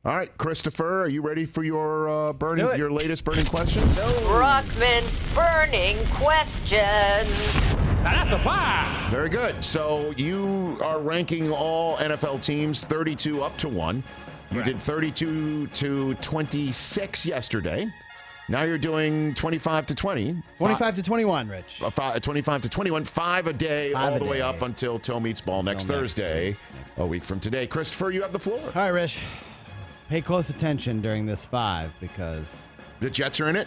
All right, Christopher, are you ready for your latest burning question? Brockman's burning questions. That's a five. Very good. So you are ranking all NFL teams 32 up to 1. You did 32 to 26 yesterday. Now you're doing 25 to 20. 25 to 21, Rich. 25 to 21. 5 a day, all the way up until Toe Meets Ball next Thursday, a week from today. Christopher, you have the floor. All right, Rich. Pay close attention during this 5 because... The Jets are in it?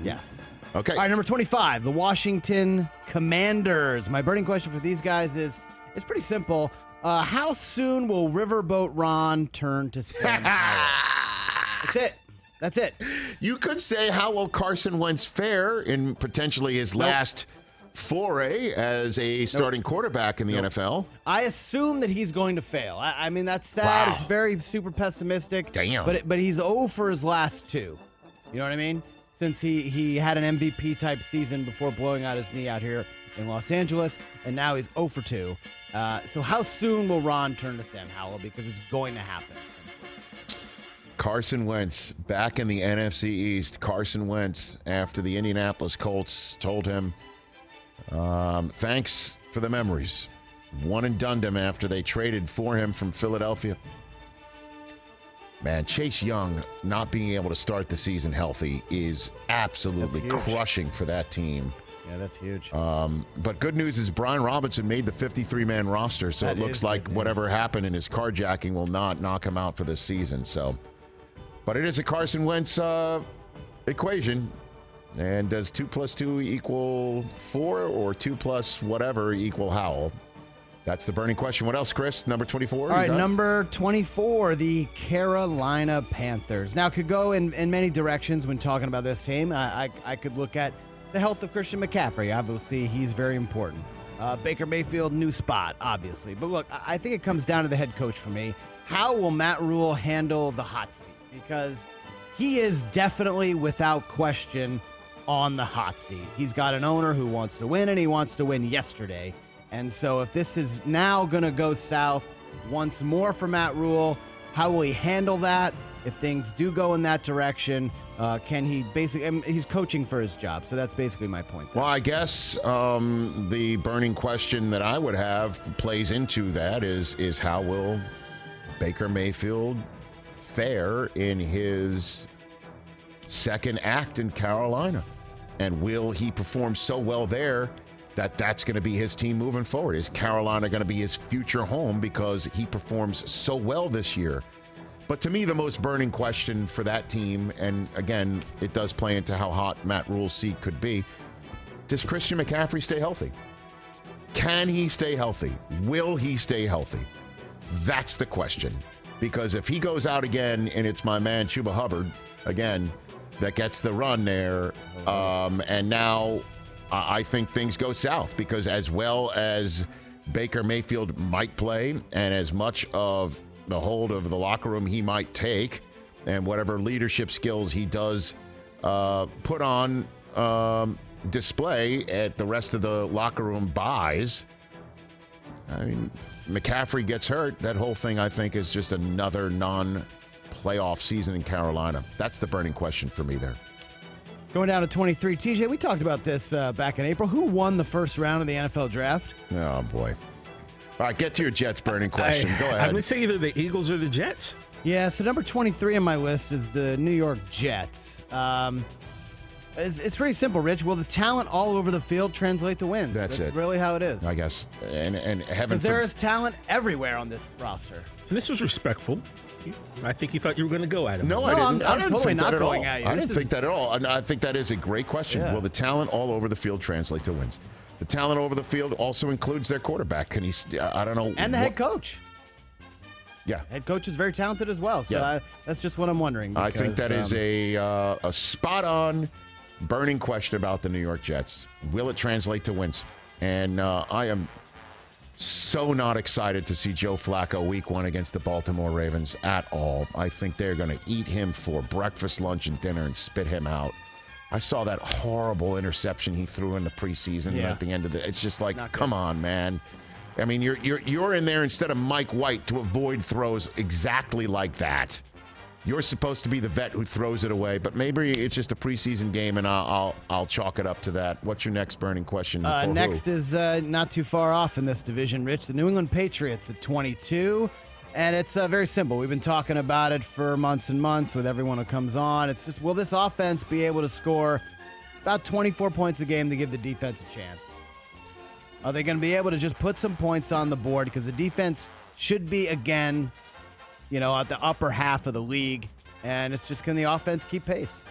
Yes. Okay. All right, number 25, the Washington Commanders. My burning question for these guys is, it's pretty simple. How soon will Riverboat Ron turn to Sam Howell? That's it. You could say, how will Carson Wentz fare in potentially his last foray as a starting quarterback in the NFL? I assume that he's going to fail. I mean, that's sad. Wow. It's very super pessimistic. Damn. But he's 0 for his last 2. You know what I mean? Since he had an MVP-type season before blowing out his knee out here in Los Angeles, and now he's 0 for 2. So how soon will Ron turn to Sam Howell? Because it's going to happen. Carson Wentz back in the NFC East. Carson Wentz, after the Indianapolis Colts told him, thanks for the memories. One and done him after they traded for him from Philadelphia. Man, Chase Young not being able to start the season healthy is absolutely crushing for that team. Yeah, that's huge. But good news is Brian Robinson made the 53-man roster, so it looks like whatever happened in his carjacking will not knock him out for this season. But it is a Carson Wentz equation. And does 2 plus 2 equal 4 or 2 plus whatever equal Howell? That's the burning question. What else, Chris? Number 24? All right, number 24, the Carolina Panthers. Now, could go in many directions when talking about this team. I could look at the health of Christian McCaffrey. Obviously, he's very important. Baker Mayfield, new spot, obviously. But look, I think it comes down to the head coach for me. How will Matt Rule handle the hot seat? Because he is definitely, without question, on the hot seat. He's got an owner who wants to win, and he wants to win yesterday. And so if this is now going to go south once more for Matt Rule, how will he handle that? If things do go in that direction, can he basically... he's coaching for his job, so that's basically my point there. Well, I guess the burning question that I would have plays into that is how will Baker Mayfield fare in his second act in Carolina? And will he perform so well there that's going to be his team moving forward? Is Carolina going to be his future home because he performs so well this year? But to me, the most burning question for that team, and again, it does play into how hot Matt Rule's seat could be, does Christian McCaffrey stay healthy? Can he stay healthy? Will he stay healthy? That's the question. Because if he goes out again and it's my man Chuba Hubbard, again, that gets the run there, and now I think things go south, because as well as Baker Mayfield might play and as much of the hold of the locker room he might take and whatever leadership skills he does put on display at the rest of the locker room buys, I mean, McCaffrey gets hurt, that whole thing I think is just another non-playoff season in Carolina. That's the burning question for me there. Going down to 23, TJ, we talked about this back in April. Who won the first round of the NFL draft? Oh, boy. All right, get to your Jets burning question. Go ahead. I'm going to say either the Eagles or the Jets. Yeah, so number 23 on my list is the New York Jets. It's pretty simple, Rich. Will the talent all over the field translate to wins? That's it. Really how it is. I guess. And heaven because there is talent everywhere on this roster. And this was respectful. I think you thought you were going to go at him. No, I didn't. I'm didn't totally think not that going at all. at you. I didn't think that at all. And I think that is a great question. Yeah. Will the talent all over the field translate to wins? The talent over the field also includes their quarterback. Can he? I don't know. And the head coach. Yeah. Head coach is very talented as well. So Yeah. that's just what I'm wondering. I think that because, is a spot-on burning question about the New York Jets. Will it translate to wins? And I am so not excited to see Joe Flacco week 1 against the Baltimore Ravens at all. I think they're going to eat him for breakfast, lunch, and dinner and spit him out. I saw that horrible interception he threw in the preseason at the end of the. It's just like, come on, man. I mean, you're in there instead of Mike White to avoid throws exactly like that. You're supposed to be the vet who throws it away, but maybe it's just a preseason game, and I'll chalk it up to that. What's your next burning question? Next is not too far off in this division, Rich. The New England Patriots at 22, and it's very simple. We've been talking about it for months and months with everyone who comes on. It's just, will this offense be able to score about 24 points a game to give the defense a chance? Are they going to be able to just put some points on the board? Because the defense should be, again, at the upper half of the league, and it's just, can the offense keep pace?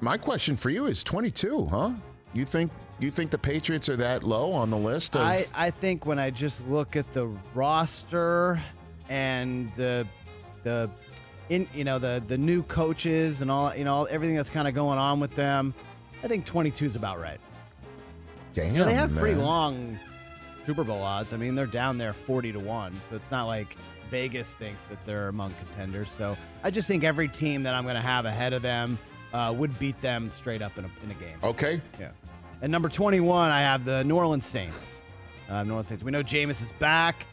My question for you is 22, huh? You think the Patriots are that low on the list? I think when I just look at the roster and the new coaches and all everything that's kind of going on with them, I think 22 is about right. Damn, they have man. pretty long Super Bowl odds. I mean, they're down there 40-1, so it's not like Vegas thinks that they're among contenders. So I just think every team that I'm going to have ahead of them would beat them straight up in a game. Okay. Yeah. And number 21, I have the New Orleans Saints. We know Jameis is back.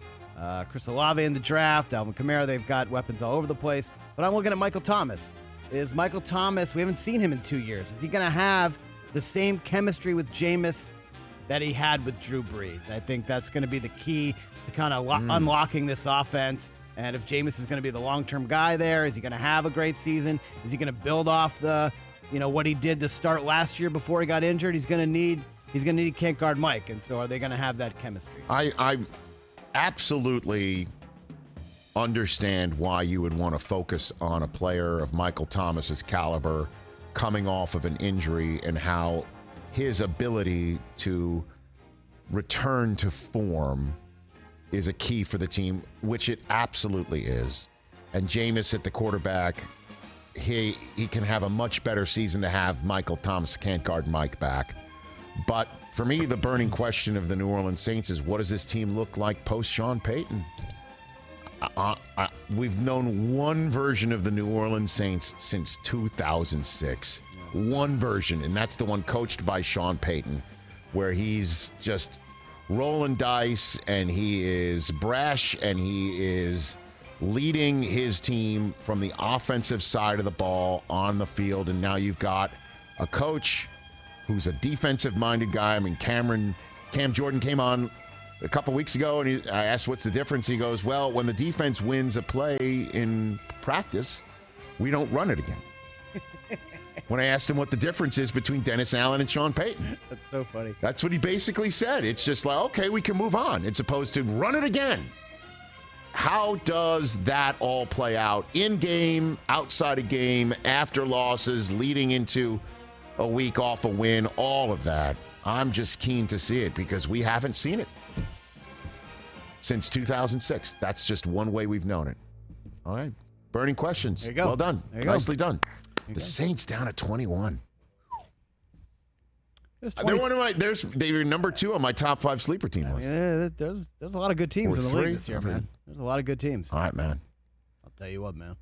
Chris Olave in the draft. Alvin Kamara. They've got weapons all over the place. But I'm looking at Michael Thomas. Is Michael Thomas, we haven't seen him in 2 years. Is he going to have the same chemistry with Jameis that he had with Drew Brees? I think that's going to be the key to kind of unlocking this offense. And if Jameis is going to be the long-term guy there, is he going to have a great season? Is he going to build off what he did to start last year before he got injured? He's going to need can't guard Mike. And so are they going to have that chemistry? I absolutely understand why you would want to focus on a player of Michael Thomas's caliber coming off of an injury and how his ability to return to form is a key for the team, which it absolutely is. And Jameis at the quarterback, he can have a much better season to have Michael Thomas can't guard Mike back. But for me, the burning question of the New Orleans Saints is, what does this team look like post Sean Payton? We've known one version of the New Orleans Saints since 2006. One version, and that's the one coached by Sean Payton, where he's just rolling dice and he is brash and he is leading his team from the offensive side of the ball on the field. And now you've got a coach who's a defensive-minded guy. I mean, Cam Jordan came on a couple weeks ago, and I asked what's the difference. He goes, well, when the defense wins a play in practice, we don't run it again. When I asked him what the difference is between Dennis Allen and Sean Payton. That's so funny. That's what he basically said. It's just like, okay, we can move on. It's opposed to run it again. How does that all play out in game, outside of game, after losses, leading into a week off a win, all of that? I'm just keen to see it because we haven't seen it since 2006. That's just one way we've known it. All right. Burning questions. There you go. Well done. There you go. Nicely done. The Saints down at 21. They're one of they're number 2 on my top 5 sleeper team list. Yeah, there's a lot of good teams Or in the three. league this year, man. There's a lot of good teams. All right, man. I'll tell you what, man.